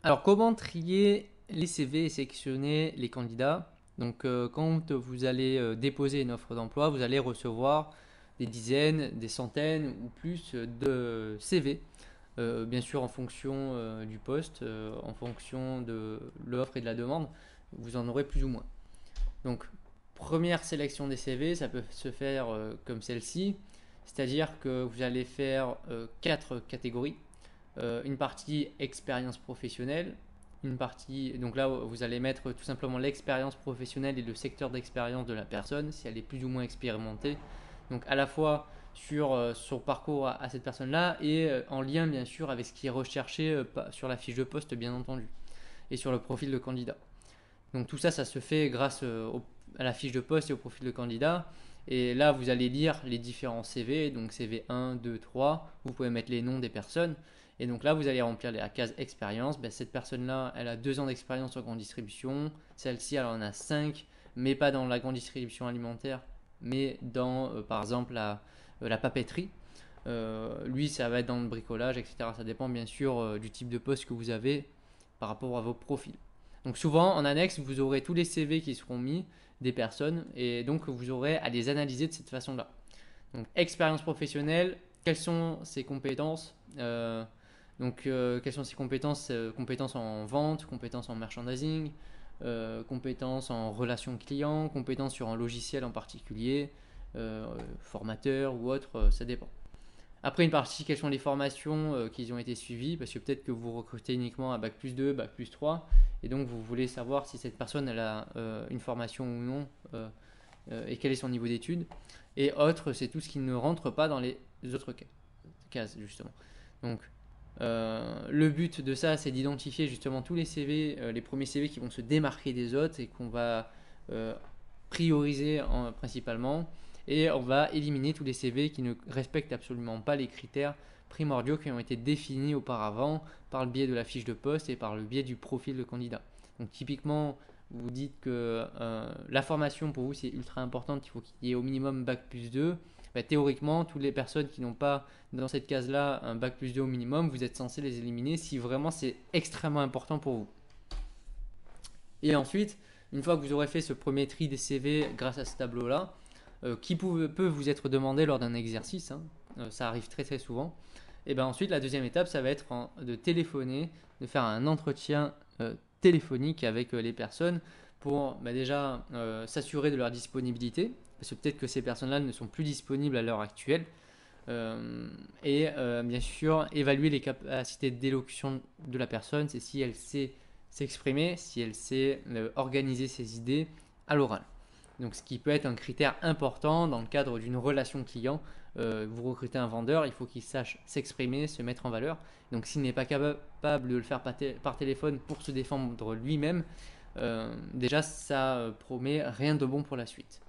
Alors, comment trier les CV et sélectionner les candidats? Donc, quand vous allez déposer une offre d'emploi, vous allez recevoir des dizaines, des centaines ou plus de CV. Bien sûr, en fonction du poste, en fonction de l'offre et de la demande, vous en aurez plus ou moins. Donc, première sélection des CV, ça peut se faire comme celle-ci, c'est-à-dire que vous allez faire quatre catégories. Une partie expérience professionnelle, une partie, donc là vous allez mettre tout simplement l'expérience professionnelle et le secteur d'expérience de la personne, si elle est plus ou moins expérimentée. Donc à la fois sur son parcours à cette personne-là et en lien bien sûr avec ce qui est recherché sur la fiche de poste bien entendu et sur le profil de candidat. Donc tout ça, ça se fait grâce à la fiche de poste et au profil de candidat. Et là, vous allez lire les différents CV, donc CV 1, 2, 3. Vous pouvez mettre les noms des personnes. Et donc là, vous allez remplir la case expérience. Ben, cette personne-là, elle a 2 ans d'expérience en grande distribution. Celle-ci, elle en a 5, mais pas dans la grande distribution alimentaire, mais dans, par exemple, la papeterie. Lui, ça va être dans le bricolage, etc. Ça dépend bien sûr du type de poste que vous avez par rapport à vos profils. Donc souvent, en annexe, vous aurez tous les CV qui seront mis des personnes et donc vous aurez à les analyser de cette façon-là. Donc expérience professionnelle, quelles sont ses compétences quelles sont ses compétences compétences en vente, compétences en merchandising, compétences en relation client, compétences sur un logiciel en particulier, formateur ou autre, ça dépend. Après une partie, quelles sont les formations qui ont été suivies, parce que peut-être que vous recrutez uniquement à bac+2, bac+3, et donc vous voulez savoir si cette personne elle a une formation ou non, et quel est son niveau d'études. Et autre, c'est tout ce qui ne rentre pas dans les autres cases, justement. Donc, le but de ça, c'est d'identifier justement tous les CV, les premiers CV qui vont se démarquer des autres et qu'on va euh, prioriser principalement. Et on va éliminer tous les CV qui ne respectent absolument pas les critères primordiaux qui ont été définis auparavant par le biais de la fiche de poste et par le biais du profil de candidat. Donc typiquement, vous dites que la formation pour vous c'est ultra importante, il faut qu'il y ait au minimum bac+2. Bah, théoriquement, toutes les personnes qui n'ont pas dans cette case-là un bac+2 au minimum, vous êtes censé les éliminer si vraiment c'est extrêmement important pour vous. Et ensuite, une fois que vous aurez fait ce premier tri des CV grâce à ce tableau-là, qui peut vous être demandé lors d'un exercice, hein, ça arrive très très souvent, et bien ensuite la deuxième étape, ça va être de téléphoner, de faire un entretien téléphonique avec les personnes pour déjà s'assurer de leur disponibilité, parce que peut-être que ces personnes-là ne sont plus disponibles à l'heure actuelle, et bien sûr évaluer les capacités d'élocution de la personne, c'est si elle sait s'exprimer, si elle sait organiser ses idées à l'oral. Donc ce qui peut être un critère important dans le cadre d'une relation client. Vous recrutez un vendeur, il faut qu'il sache s'exprimer, se mettre en valeur. Donc s'il n'est pas capable de le faire par téléphone pour se défendre lui-même, déjà ça promet rien de bon pour la suite.